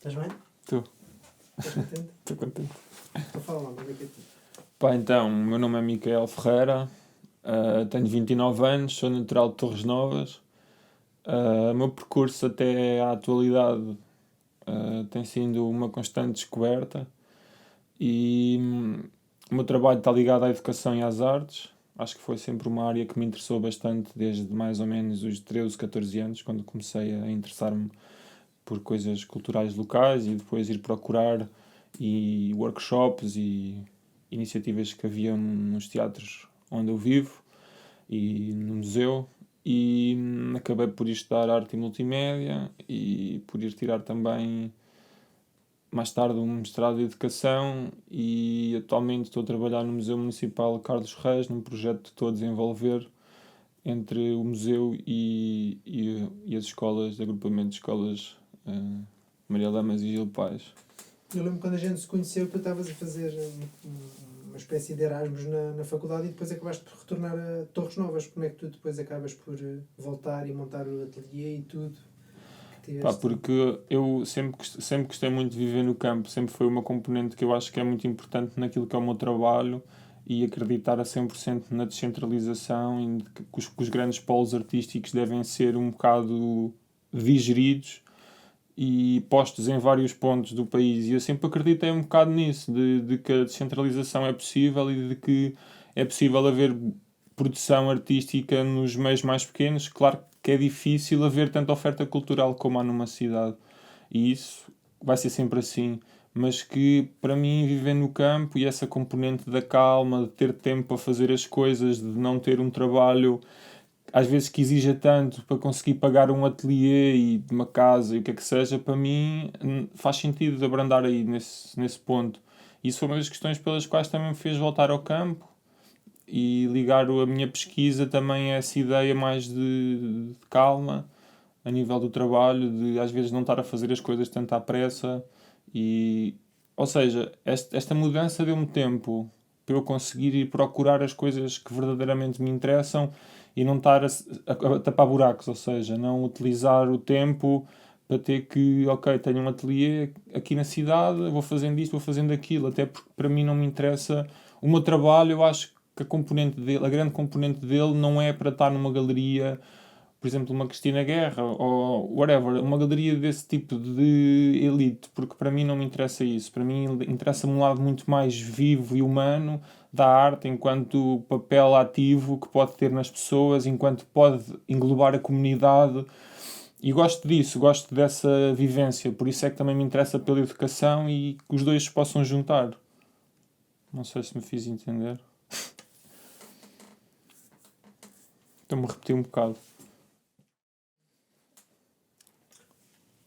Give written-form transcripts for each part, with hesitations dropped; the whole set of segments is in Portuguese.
Estás bem? Estou. Estás contente? Estou contente. Então fala lá, como é que é tudo? Pá, então, o meu nome é Micael Ferreira, tenho 29 anos, sou natural de Torres Novas. O meu percurso até à atualidade tem sido uma constante descoberta e o meu trabalho está ligado à educação e às artes. Acho que foi sempre uma área que me interessou bastante desde mais ou menos os 13, 14 anos, quando comecei a interessar-me por coisas culturais locais e depois ir procurar workshops e iniciativas que havia nos teatros onde eu vivo e no museu. E acabei por ir estudar arte e multimédia e por ir tirar também mais tarde um mestrado em educação, e atualmente estou a trabalhar no Museu Municipal Carlos Reis num projeto que estou a desenvolver entre o museu e as escolas, agrupamento de escolas Maria Lamas e Gil Pais. Eu lembro quando a gente se conheceu que tu estavas a fazer uma espécie de Erasmus na faculdade e depois acabaste por retornar a Torres Novas. Como é que tu depois acabas por voltar e montar o ateliê e tudo? Pá, porque eu sempre gostei muito de viver no campo, sempre foi uma componente que eu acho que é muito importante naquilo que é o meu trabalho, e acreditar a 100% na descentralização e que os grandes polos artísticos devem ser um bocado digeridos e postos em vários pontos do país. E eu sempre acreditei um bocado nisso, de que a descentralização é possível e de que é possível haver produção artística nos meios mais pequenos. Claro que é difícil haver tanta oferta cultural como há numa cidade, e isso vai ser sempre assim. Mas que, para mim, viver no campo e essa componente da calma, de ter tempo para fazer as coisas, de não ter um trabalho às vezes que exija tanto para conseguir pagar um ateliê e uma casa e o que é que seja, para mim faz sentido abrandar aí nesse ponto. Isso foi uma das questões pelas quais também me fez voltar ao campo e ligar a minha pesquisa também a essa ideia mais de calma a nível do trabalho, de às vezes não estar a fazer as coisas tanto à pressa. E, ou seja, esta mudança deu-me tempo para eu conseguir ir procurar as coisas que verdadeiramente me interessam e não estar a tapar buracos, ou seja, não utilizar o tempo para ter que, ok, tenho um ateliê aqui na cidade, vou fazendo isto, vou fazendo aquilo, até porque para mim não me interessa. O meu trabalho, eu acho que a grande componente dele não é para estar numa galeria, por exemplo, uma Cristina Guerra ou whatever, uma galeria desse tipo de elite, porque para mim não me interessa isso. Para mim interessa-me um lado muito mais vivo e humano da arte, enquanto papel ativo que pode ter nas pessoas, enquanto pode englobar a comunidade. E gosto disso, gosto dessa vivência. Por isso é que também me interessa pela educação e que os dois se possam juntar. Não sei se me fiz entender. Estou-me a repetir um bocado.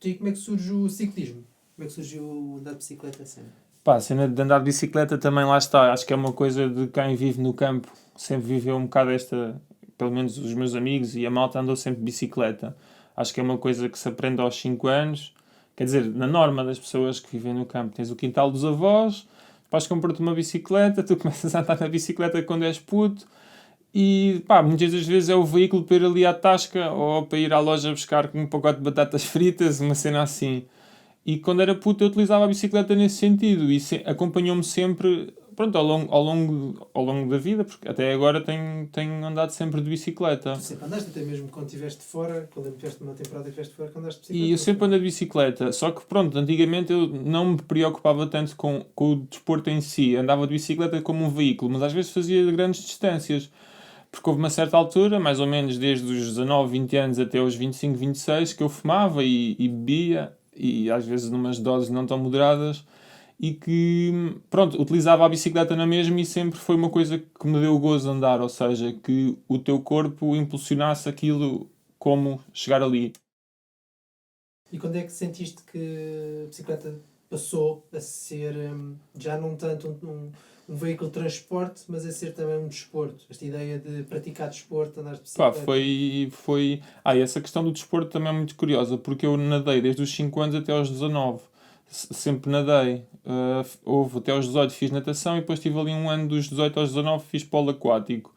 E como é que surge o ciclismo? Como é que surgiu o andar de bicicleta sempre? Pá, a cena de andar de bicicleta também lá está. Acho que é uma coisa de quem vive no campo. Sempre viveu um bocado esta... Pelo menos os meus amigos e a malta andou sempre de bicicleta. Acho que é uma coisa que se aprende aos 5 anos. Quer dizer, na norma das pessoas que vivem no campo. Tens o quintal dos avós, vais comprar-te uma bicicleta, tu começas a andar na bicicleta quando és puto. E pá, muitas das vezes é o veículo para ir ali à tasca ou para ir à loja buscar um pacote de batatas fritas, uma cena assim. E quando era puto eu utilizava a bicicleta nesse sentido e acompanhou-me sempre, pronto, ao longo da vida, porque até agora tenho andado sempre de bicicleta. Tu sempre andaste, até mesmo quando estiveste fora, quando estiveste numa temporada que estiveste fora, que andaste de bicicleta. E eu sempre andei de bicicleta, só que pronto, antigamente eu não me preocupava tanto com o desporto em si, andava de bicicleta como um veículo, mas às vezes fazia grandes distâncias. Porque houve uma certa altura, mais ou menos desde os 19, 20 anos até os 25, 26, que eu fumava e bebia, e às vezes numas doses não tão moderadas, e que, pronto, utilizava a bicicleta na mesma, e sempre foi uma coisa que me deu gozo andar, ou seja, que o teu corpo impulsionasse aquilo como chegar ali. E quando é que sentiste que a bicicleta passou a ser já não tanto um veículo de transporte, mas a ser também um desporto? Esta ideia de praticar desporto, andar de Pá, bicicleta. foi... essa questão do desporto também é muito curiosa, porque eu nadei desde os 5 anos até aos 19. Sempre nadei. Houve até aos 18 fiz natação, e depois tive ali um ano dos 18 aos 19 fiz polo aquático.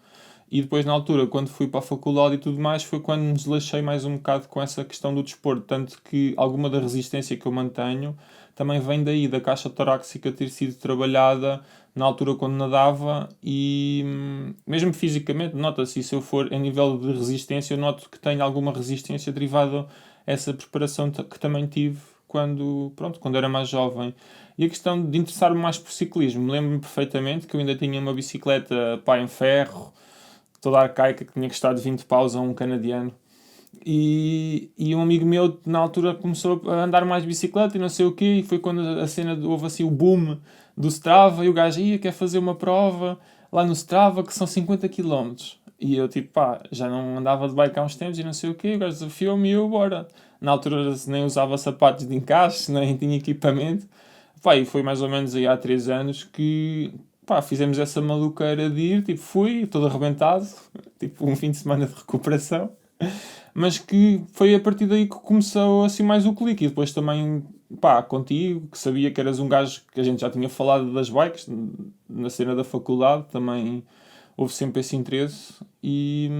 E depois, na altura, quando fui para a faculdade e tudo mais, foi quando me desleixei mais um bocado com essa questão do desporto. Tanto que alguma da resistência que eu mantenho também vem daí, da caixa torácica ter sido trabalhada na altura quando nadava e mesmo fisicamente, nota-se, se eu for a nível de resistência, eu noto que tenho alguma resistência derivada a essa preparação que também tive quando era mais jovem. E a questão de interessar-me mais por ciclismo, lembro-me perfeitamente que eu ainda tinha uma bicicleta pá, em ferro, toda arcaica, que tinha custado 20 paus a um canadiano. E um amigo meu na altura começou a andar mais de bicicleta e não sei o quê, e foi quando a cena houve assim o boom do Strava e o gajo quer fazer uma prova lá no Strava que são 50 km. E eu tipo, pá, já não andava de bike há uns tempos e não sei o quê, o gajo desafiou-me e eu, bora. Na altura nem usava sapatos de encaixe, nem tinha equipamento. Pá, e foi mais ou menos aí há 3 anos que pá, fizemos essa maluqueira de ir, tipo, fui todo arrebentado, tipo um fim de semana de recuperação, mas que foi a partir daí que começou assim mais o clique. E depois também, pá, contigo, que sabia que eras um gajo que a gente já tinha falado das bikes, na cena da faculdade, também houve sempre esse interesse. E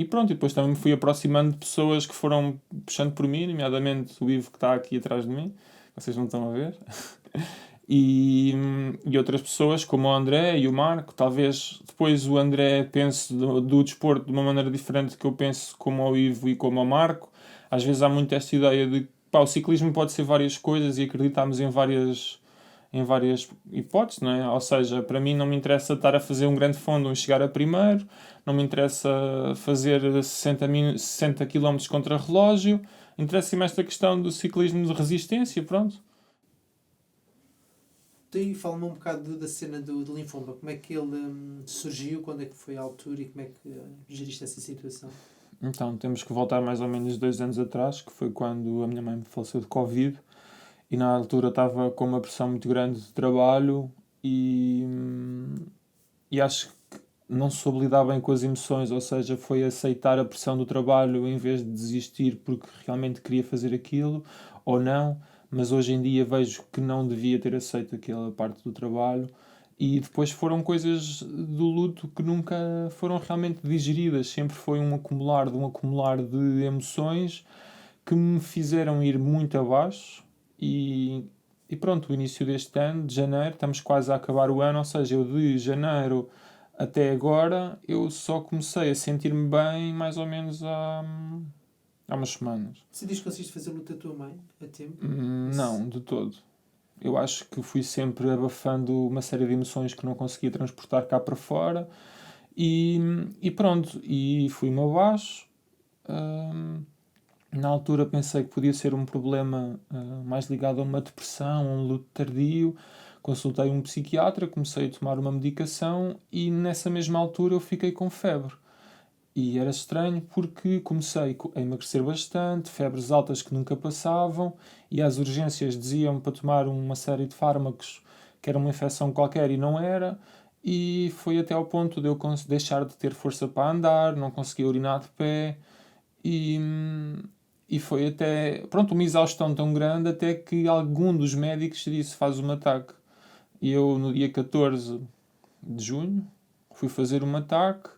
pronto, e depois também me fui aproximando de pessoas que foram puxando por mim, nomeadamente o Ivo que está aqui atrás de mim, vocês não estão a ver. E outras pessoas como o André e o Marco, talvez depois o André pense do desporto de uma maneira diferente que eu penso como ao Ivo e como ao Marco. Às vezes há muito esta ideia de pá, o ciclismo pode ser várias coisas e acreditamos em várias hipóteses, não é? Ou seja, para mim não me interessa estar a fazer um grande fundo e chegar a primeiro, não me interessa fazer 60 km contra relógio, interessa-me esta questão do ciclismo de resistência, pronto. Então, e fala-me um bocado da cena do linfoma. Como é que ele surgiu, quando é que foi a altura e como é que geriste essa situação? Então, temos que voltar mais ou menos 2 anos atrás, que foi quando a minha mãe faleceu de Covid, e na altura estava com uma pressão muito grande de trabalho e acho que não soube lidar bem com as emoções, ou seja, foi aceitar a pressão do trabalho em vez de desistir porque realmente queria fazer aquilo, ou não, mas hoje em dia vejo que não devia ter aceito aquela parte do trabalho. E depois foram coisas do luto que nunca foram realmente digeridas, sempre foi um acumular de emoções que me fizeram ir muito abaixo e pronto, o início deste ano, de janeiro, estamos quase a acabar o ano, ou seja, eu de janeiro até agora, eu só comecei a sentir-me bem mais ou menos há umas semanas. Você diz que conseguiste fazer luta da tua mãe a tempo? Não, de todo. Eu acho que fui sempre abafando uma série de emoções que não conseguia transportar cá para fora e, e pronto, e fui-me abaixo. Hum, Na altura pensei que podia ser um problema mais ligado a uma depressão, a um luto tardio. Consultei um psiquiatra, comecei a tomar uma medicação e nessa mesma altura eu fiquei com febre. E era estranho porque comecei a emagrecer bastante, febres altas que nunca passavam e às urgências diziam para tomar uma série de fármacos que era uma infecção qualquer e não era. E foi até ao ponto de eu deixar de ter força para andar, não conseguia urinar de pé e, e foi até, pronto, uma exaustão tão grande até que algum dos médicos disse faz um ataque. E eu no dia 14 de junho fui fazer um ataque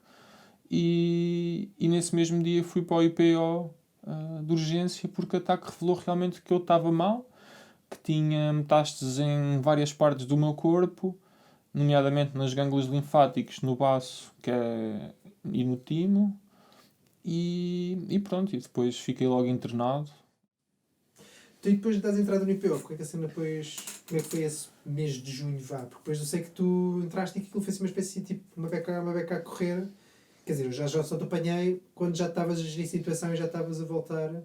e nesse mesmo dia fui para o IPO de urgência porque o ataque revelou realmente que eu estava mal, que tinha metástases em várias partes do meu corpo, nomeadamente nas gânglios linfáticos, no baço e no timo. E pronto, e depois fiquei logo internado. Então, e depois de estás entrado no IPO, como é que a cena depois. Como é que foi esse mês de junho, vá? Porque depois eu sei que tu entraste e que aquilo fez uma espécie de tipo uma beca a correr. Quer dizer, eu já só te apanhei quando já estavas a gerir a situação e já estavas a voltar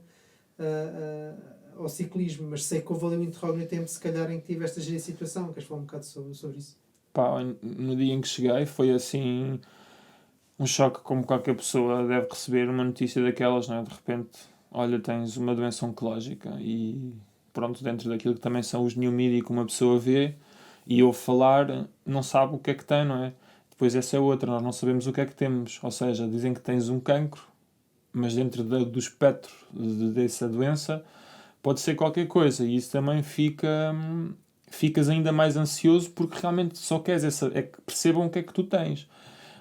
ao ciclismo, mas sei que houve ali um interrógio no tempo, se calhar, em que tiveste a gerir a situação. Queres falar um bocado sobre isso? Pá, no dia em que cheguei foi assim um choque como qualquer pessoa deve receber uma notícia daquelas, não é? De repente, olha, tens uma doença oncológica e pronto, dentro daquilo que também são os new media que uma pessoa vê e ouve falar, não sabe o que é que tem, não é? Depois essa é outra, nós não sabemos o que é que temos, ou seja, dizem que tens um cancro, mas dentro do espectro dessa doença pode ser qualquer coisa e isso também ficas ainda mais ansioso porque realmente só queres é que percebam o que é que tu tens.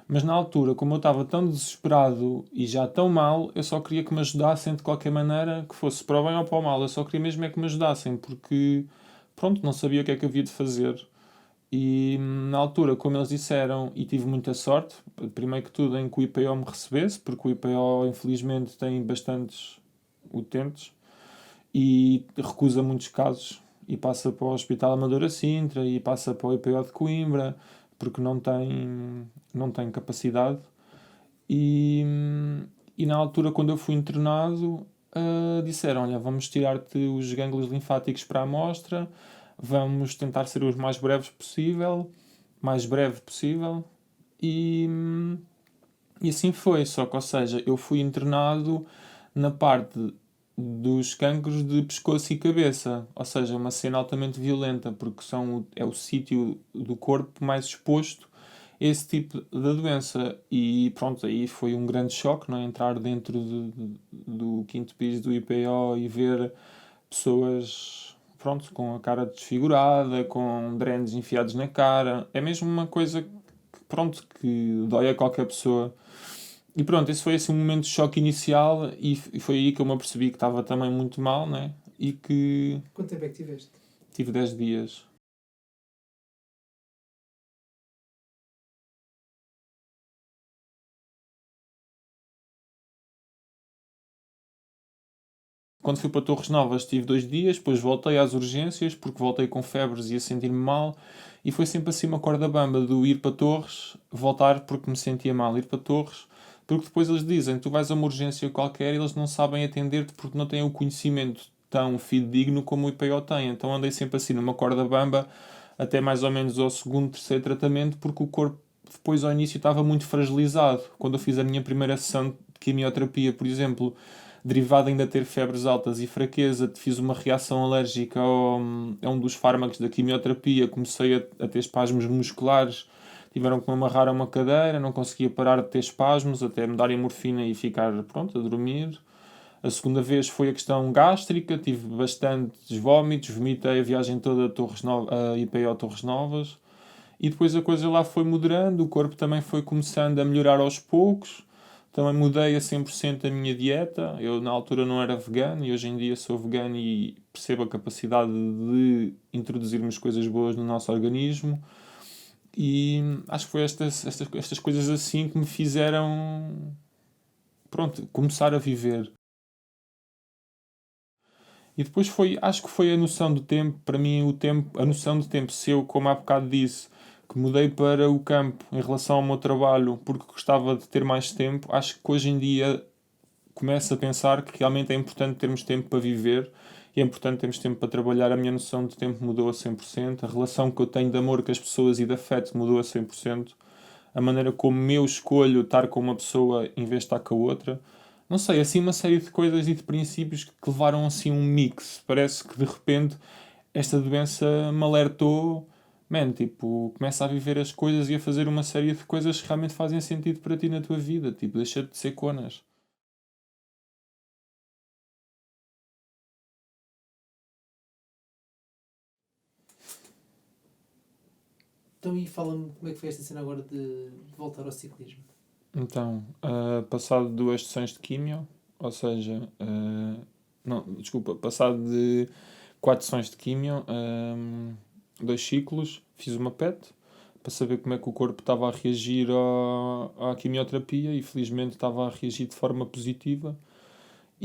Mas na altura, como eu estava tão desesperado e já tão mal, eu só queria que me ajudassem de qualquer maneira, que fosse para o bem ou para o mal. Eu só queria mesmo é que me ajudassem, porque, pronto, não sabia o que é que havia de fazer. E na altura, como eles disseram, e tive muita sorte, primeiro que tudo em que o IPO me recebesse, porque o IPO infelizmente tem bastantes utentes e recusa muitos casos e passa para o Hospital Amadora Sintra e passa para o IPO de Coimbra porque não tem capacidade. E, e na altura, quando eu fui internado, disseram: Olha, vamos tirar-te os gânglios linfáticos para a amostra, vamos tentar ser os mais breve possível. E, e assim foi. Só que, ou seja, eu fui internado na parte dos cancros de pescoço e cabeça, ou seja, uma cena altamente violenta, porque é o sítio do corpo mais exposto a esse tipo de doença. E pronto, aí foi um grande choque, não é? Entrar dentro do quinto piso do IPO e ver pessoas, pronto, com a cara desfigurada, com drenos enfiados na cara. É mesmo uma coisa que, pronto, que dói a qualquer pessoa. E pronto, esse foi assim um momento de choque inicial e foi aí que eu me apercebi que estava também muito mal, né? E que Quanto tempo é que tiveste? tive 10 dias. Quando fui para Torres Novas tive 2 dias, depois voltei às urgências porque voltei com febres e a sentir-me mal. E foi sempre assim uma corda bamba do ir para Torres, voltar porque me sentia mal, ir para Torres, porque depois eles dizem, tu vais a uma urgência qualquer e eles não sabem atender-te porque não têm o conhecimento tão fidedigno como o IPO tem. Então andei sempre assim numa corda bamba até mais ou menos ao segundo, terceiro tratamento, porque o corpo depois ao início estava muito fragilizado. Quando eu fiz a minha primeira sessão de quimioterapia, por exemplo, derivado ainda ter febres altas e fraqueza, fiz uma reação alérgica a um dos fármacos da quimioterapia, comecei a ter espasmos musculares, tiveram que me amarrar a uma cadeira, não conseguia parar de ter espasmos, até me darem morfina e ficar, pronto, a dormir. A segunda vez foi a questão gástrica, tive bastantes vómitos, vomitei a viagem toda a IPO Torres Novas. E depois a coisa lá foi moderando, o corpo também foi começando a melhorar aos poucos. Também mudei a 100% a minha dieta. Eu na altura não era vegano e hoje em dia sou vegano e percebo a capacidade de introduzirmos coisas boas no nosso organismo. E acho que foi estas coisas assim que me fizeram, pronto, começar a viver. E depois acho que foi a noção do tempo, para mim a noção do tempo, se eu, como há bocado disse, que mudei para o campo em relação ao meu trabalho porque gostava de ter mais tempo, acho que hoje em dia começo a pensar que realmente é importante termos tempo para viver e é importante termos tempo para trabalhar. A minha noção de tempo mudou a 100%, a relação que eu tenho de amor com as pessoas e de afeto mudou a 100%, a maneira como eu escolho estar com uma pessoa em vez de estar com a outra. Não sei, assim uma série de coisas e de princípios que levaram assim um mix. Parece que de repente esta doença me alertou, man, tipo, começa a viver as coisas e a fazer uma série de coisas que realmente fazem sentido para ti na tua vida. Tipo, deixa de ser conas. Então, e fala-me como é que foi esta cena agora de voltar ao ciclismo. Então, passado 2 sessões de quimio, ou seja, não, desculpa, passado de 4 sessões de quimio, 2 ciclos, fiz uma PET para saber como é que o corpo estava a reagir à quimioterapia e felizmente estava a reagir de forma positiva.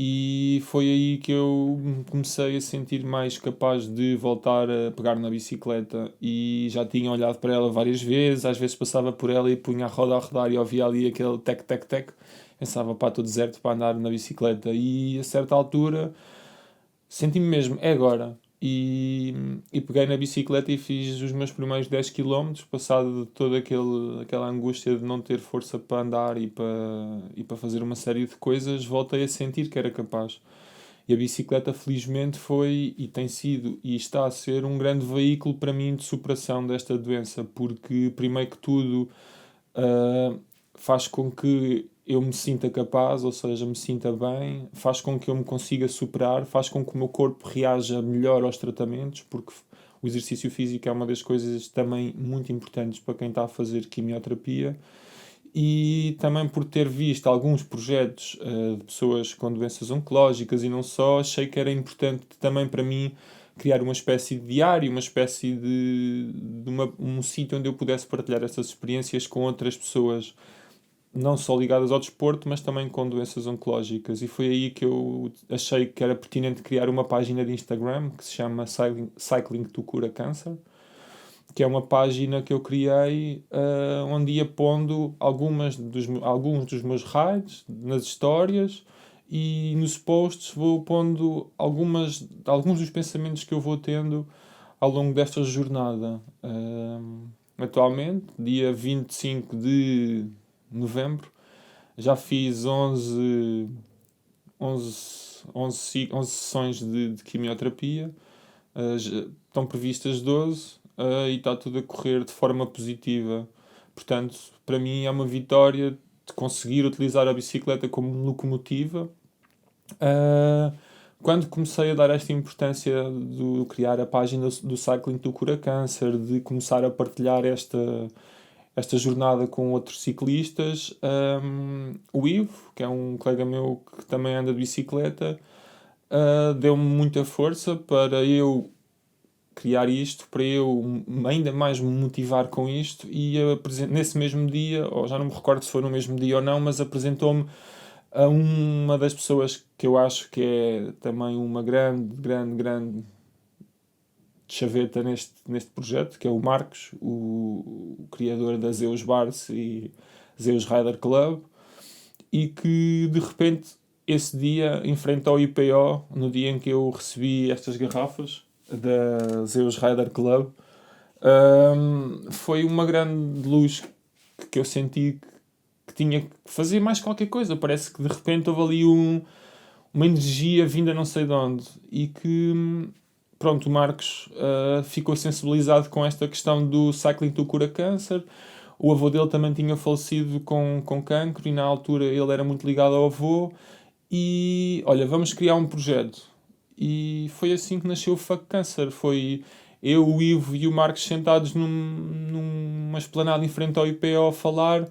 E foi aí que eu me comecei a sentir mais capaz de voltar a pegar na bicicleta e já tinha olhado para ela várias vezes, às vezes passava por ela e punha a roda a rodar e ouvia ali aquele tec-tec-tec, pensava, pá, estou deserto para andar na bicicleta e a certa altura senti-me mesmo, é agora. E peguei na bicicleta e fiz os meus primeiros 10 km, passado de toda aquela angústia de não ter força para andar e para fazer uma série de coisas, voltei a sentir que era capaz. E a bicicleta, felizmente, foi e tem sido e está a ser um grande veículo para mim de superação desta doença, porque, primeiro que tudo, uh, faz com que eu me sinta capaz, ou seja, me sinta bem, faz com que eu me consiga superar, faz com que o meu corpo reaja melhor aos tratamentos, porque o exercício físico é uma das coisas também muito importantes para quem está a fazer quimioterapia. e também por ter visto alguns projetos de pessoas com doenças oncológicas e não só, achei que era importante também para mim criar uma espécie de diário, uma espécie um sítio onde eu pudesse partilhar essas experiências com outras pessoas, não só ligadas ao desporto, mas também com doenças oncológicas. E foi aí que eu achei que era pertinente criar uma página de Instagram que se chama Cycling to Cura Cancer, que é uma página que eu criei onde ia pondo alguns dos meus rides nas histórias, e nos posts vou pondo alguns dos pensamentos que eu vou tendo ao longo desta jornada. Atualmente, dia 25 de novembro, já fiz 11 sessões de quimioterapia. Estão previstas 12, e está tudo a correr de forma positiva. Portanto, para mim é uma vitória de conseguir utilizar a bicicleta como locomotiva. Quando comecei a dar esta importância de criar a página do Cycling to Cura Câncer, de começar a partilhar esta jornada com outros ciclistas, o Ivo, que é um colega meu que também anda de bicicleta, deu-me muita força para eu criar isto, para eu ainda mais me motivar com isto, e nesse mesmo dia, ou já não me recordo se foi no mesmo dia ou não, mas apresentou-me a uma das pessoas que eu acho que é também uma grande chaveta neste projeto, que é o Marcos, o criador da Zeus Bars e Zeus Rider Club, e que de repente esse dia, em frente ao IPO, no dia em que eu recebi estas garrafas da Zeus Rider Club, foi uma grande luz que eu senti que tinha que fazer mais qualquer coisa. Parece que de repente houve ali uma energia vinda não sei de onde, e que pronto, o Marcos ficou sensibilizado com esta questão do Cycling to Cura Câncer. O avô dele também tinha falecido com cancro, e na altura ele era muito ligado ao avô, e olha, vamos criar um projeto. E foi assim que nasceu o Fuck Cancer. Foi eu, o Ivo e o Marcos sentados numa esplanada em frente ao IPO a falar,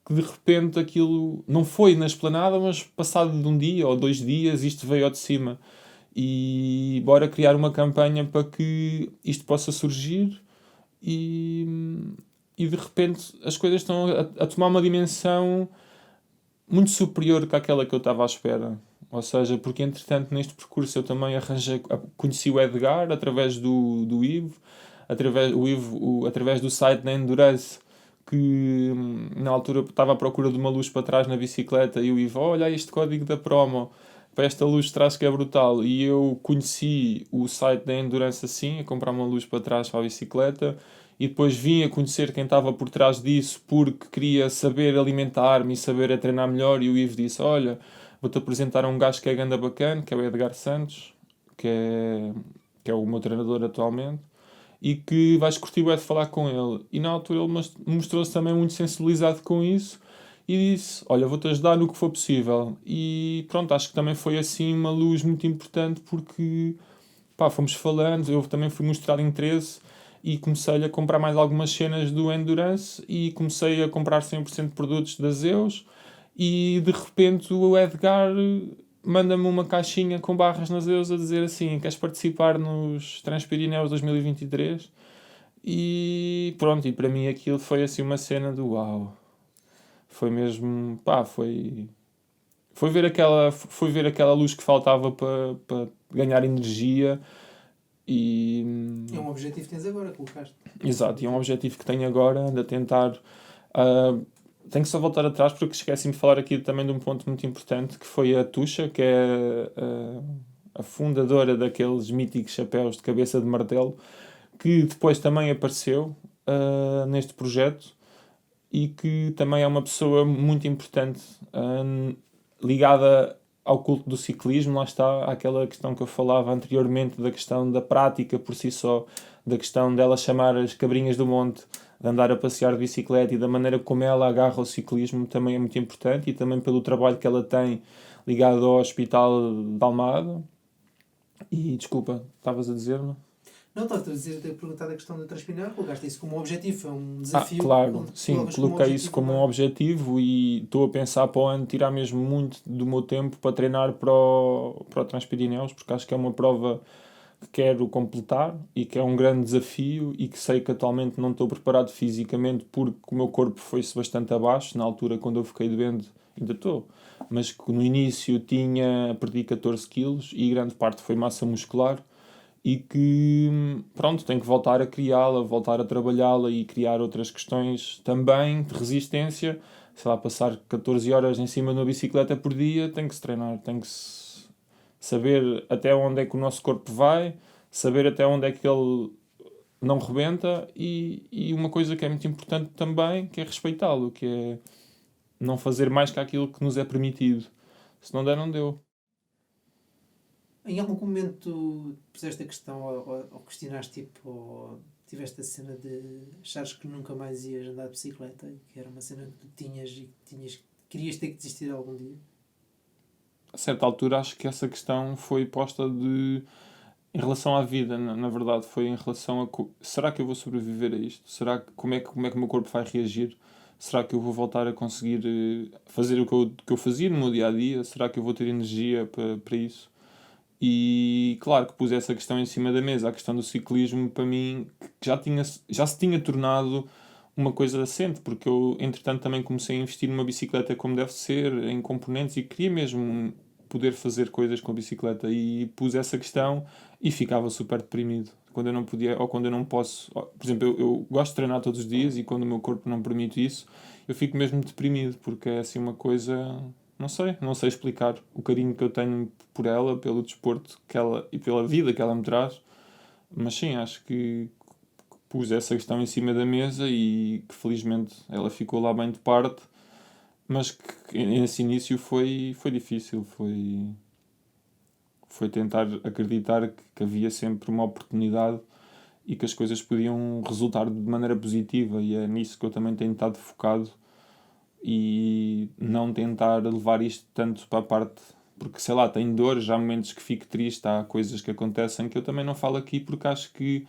que de repente aquilo não foi na esplanada, mas passado de um dia ou 2 dias isto veio ao de cima. E bora criar uma campanha para que isto possa surgir, e, e de repente as coisas estão a tomar uma dimensão muito superior qu'àquela que eu estava à espera. Ou seja, porque entretanto neste percurso eu também conheci o Edgar através do Ivo, através do site da Endurance, que na altura estava à procura de uma luz para trás na bicicleta, e o Ivo, olha este código da promo para esta luz de trás que é brutal, e eu conheci o site da Endurance assim, a comprar uma luz para trás para a bicicleta, e depois vim a conhecer quem estava por trás disso, porque queria saber alimentar-me e saber a treinar melhor, e o Ivo disse, olha, vou-te apresentar a um gajo que é ganda bacana, que é o Edgar Santos, que é o meu treinador atualmente, e que vais curtir bué de falar com ele. E na altura ele mostrou-se também muito sensibilizado com isso, e disse, olha, vou-te ajudar no que for possível. E pronto, acho que também foi assim uma luz muito importante, porque pá, fomos falando, eu também fui mostrar interesse, e comecei a comprar mais algumas cenas do Endurance, e comecei a comprar 100% de produtos da Zeus, e de repente o Edgar manda-me uma caixinha com barras na Zeus a dizer assim, queres participar nos Transpirineus 2023? E pronto, e para mim aquilo foi assim uma cena do uau. Foi mesmo, pá, foi ver aquela luz que faltava para ganhar energia. E É um objetivo que tens agora, colocaste. exato, e é um objetivo que tenho agora de tentar. Tenho que só voltar atrás porque esqueci-me de falar aqui também de um ponto muito importante, que foi a Tuxa, que é a fundadora daqueles míticos chapéus de cabeça de martelo, que depois também apareceu neste projeto, e que também é uma pessoa muito importante ligada ao culto do ciclismo. Lá está aquela questão que eu falava anteriormente, da questão da prática por si só, da questão dela chamar as cabrinhas do monte, de andar a passear de bicicleta, e da maneira como ela agarra o ciclismo também é muito importante, e também pelo trabalho que ela tem ligado ao Hospital de Almada. E desculpa, estavas a dizer-me? Não, estou a dizer, ter perguntado a questão do transpirar, colocaste isso como objetivo, é um desafio. Claro, sim, colocas como coloquei isso objetivo como um agora. objetivo e estou a pensar para o ano tirar mesmo muito do meu tempo para treinar para o Transpirineus, porque acho que é uma prova que quero completar e que é um grande desafio e que sei que atualmente não estou preparado fisicamente porque o meu corpo foi-se bastante abaixo. Na altura, quando eu fiquei doente, ainda estou, mas que no início perdi 14 quilos e grande parte foi massa muscular e que, pronto, tenho que voltar a criá-la, voltar a trabalhá-la e criar outras questões também de resistência. Sei lá, passar 14 horas em cima de uma bicicleta por dia, tem que se treinar, tem que se saber até onde é que o nosso corpo vai, saber até onde é que ele não rebenta e uma coisa que é muito importante também, que é respeitá-lo, que é não fazer mais que aquilo que nos é permitido. Se não der, não deu. Em algum momento puseste a questão ou questionaste, tipo, ou tiveste a cena de achares que nunca mais ias andar de bicicleta, e que era uma cena que tu tinhas e que querias ter que desistir algum dia? A certa altura, acho que essa questão foi posta em relação à vida, na verdade, foi em relação a será que eu vou sobreviver a isto? Será que como é que o meu corpo vai reagir? Será que eu vou voltar a conseguir fazer o que eu fazia no meu dia a dia? Será que eu vou ter energia para isso? E claro que pus essa questão em cima da mesa, a questão do ciclismo para mim que já se tinha tornado uma coisa assente, porque eu entretanto também comecei a investir numa bicicleta como deve ser, em componentes e queria mesmo poder fazer coisas com a bicicleta e pus essa questão e ficava super deprimido. Quando eu não podia, ou quando eu não posso, por exemplo, eu gosto de treinar todos os dias e quando o meu corpo não permite isso, eu fico mesmo deprimido, porque é assim uma coisa, não sei explicar o carinho que eu tenho por ela, pelo desporto que ela e pela vida que ela me traz, mas sim, acho que pus essa questão em cima da mesa e que felizmente ela ficou lá bem de parte, mas que esse início foi difícil, foi tentar acreditar que havia sempre uma oportunidade e que as coisas podiam resultar de maneira positiva e é nisso que eu também tenho estado focado e não tentar levar isto tanto para a parte porque sei lá, tenho dores, há momentos que fico triste, há coisas que acontecem que eu também não falo aqui porque acho que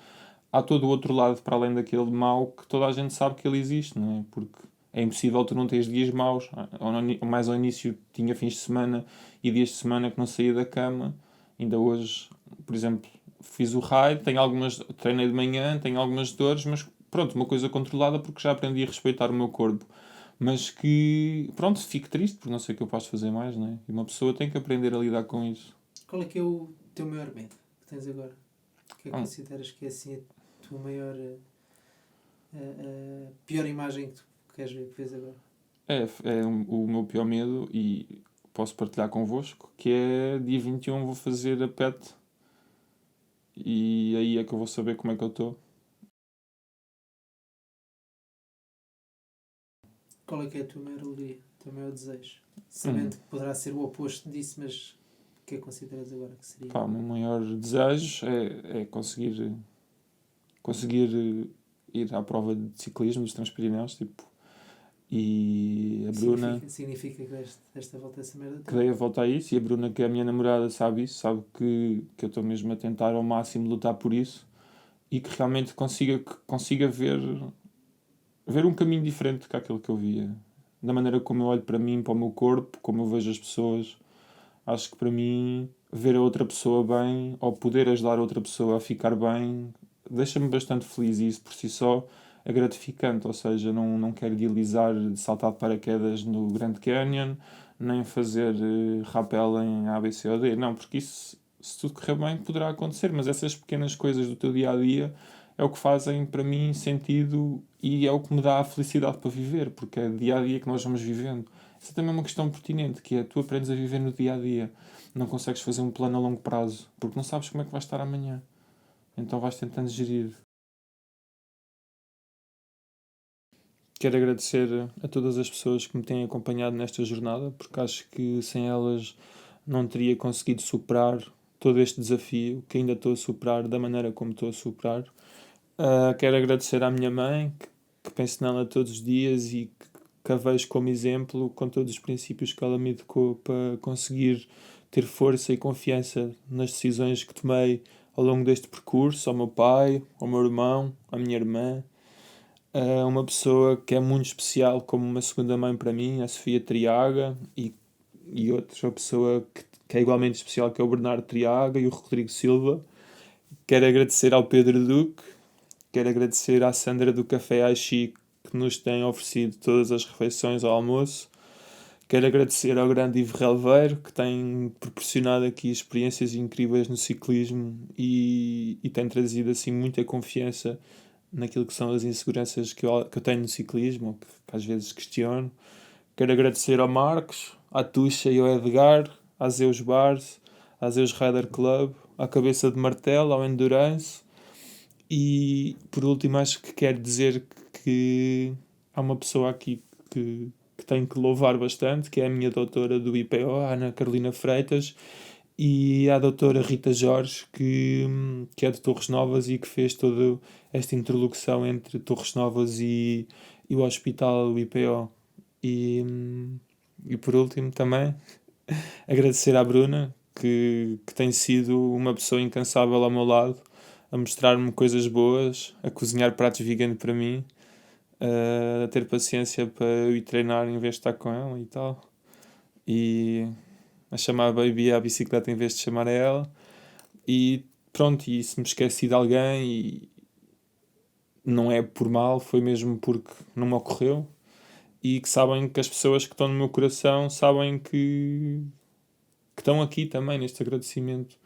há todo o outro lado para além daquele mau que toda a gente sabe que ele existe, não é? Porque é impossível tu não teres dias maus, ou mais ao início tinha fins de semana e dias de semana que não saía da cama, ainda hoje, por exemplo, fiz o raid, treinei de manhã, tenho algumas dores, mas pronto, uma coisa controlada porque já aprendi a respeitar o meu corpo mas que, pronto, fico triste porque não sei o que eu posso fazer mais, né? E uma pessoa tem que aprender a lidar com isso. Qual é que é o teu maior medo que tens agora? O que é que Hum, consideras que é assim a tua maior, a pior imagem que tu queres ver, que vês agora? o meu pior medo e posso partilhar convosco, que é dia 21 vou fazer a PET e aí é que eu vou saber como é que eu estou. Qual é que é a tua maior alegria, o teu maior desejo? Hum, Sabendo que poderá ser o oposto disso, mas o que é que consideras agora que seria? o meu maior desejo é conseguir ir à prova de ciclismo dos Transpirineus, tipo, e a Bruna Significa que desta volta essa merda que toda. dei a volta a isso e a Bruna, que é a minha namorada, sabe isso, sabe que eu estou mesmo a tentar ao máximo lutar por isso e que realmente consiga ver um caminho diferente que aquele que eu via. Da maneira como eu olho para mim, para o meu corpo, como eu vejo as pessoas, acho que para mim ver a outra pessoa bem ou poder ajudar a outra pessoa a ficar bem deixa-me bastante feliz e isso por si só é gratificante, ou seja, não quero idealizar saltar de paraquedas no Grand Canyon, nem fazer rappel em A, B, C ou D, não, porque isso, se tudo correr bem, poderá acontecer, mas essas pequenas coisas do teu dia a dia é o que fazem para mim sentido e é o que me dá a felicidade para viver, porque é dia a dia que nós vamos vivendo. Essa também é uma questão pertinente, que é tu aprendes a viver no dia a dia. Não consegues fazer um plano a longo prazo, porque não sabes como é que vai estar amanhã. Então vais tentando gerir. Quero agradecer a todas as pessoas que me têm acompanhado nesta jornada, porque acho que sem elas não teria conseguido superar todo este desafio, que ainda estou a superar da maneira como estou a superar. Quero agradecer à minha mãe, que penso nela todos os dias e que a vejo como exemplo, com todos os princípios que ela me educou para conseguir ter força e confiança nas decisões que tomei ao longo deste percurso, ao meu pai, ao meu irmão, à minha irmã, a uma pessoa que é muito especial como uma segunda mãe para mim, a Sofia Triaga, e outra pessoa que é igualmente especial, que é o Bernardo Triaga e o Rodrigo Silva. Quero agradecer ao Pedro Duque, quero agradecer à Sandra do Café Aixi, que nos tem oferecido todas as refeições ao almoço. Quero agradecer ao grande Ivo Relveiro, que tem proporcionado aqui experiências incríveis no ciclismo e tem trazido assim muita confiança naquilo que são as inseguranças que eu tenho no ciclismo, ou que às vezes questiono. Quero agradecer ao Marcos, à Tuxa e ao Edgar, à Zeus Bars, à Zeus Rider Club, à Cabeça de Martelo, ao Endurance. E por último, acho que quero dizer que há uma pessoa aqui que tenho que louvar bastante, que é a minha doutora do IPO, a Ana Carolina Freitas, e a doutora Rita Jorge, que é de Torres Novas e que fez toda esta interlocução entre Torres Novas e o hospital, o IPO. E por último também agradecer à Bruna, que tem sido uma pessoa incansável ao meu lado, a mostrar-me coisas boas, a cozinhar pratos vegan para mim, a ter paciência para eu ir treinar em vez de estar com ela e tal. E a chamar a Baby à bicicleta em vez de chamar a ela. E pronto, e se me esqueci de alguém, e não é por mal, foi mesmo porque não me ocorreu. E que sabem que as pessoas que estão no meu coração sabem que estão aqui também neste agradecimento.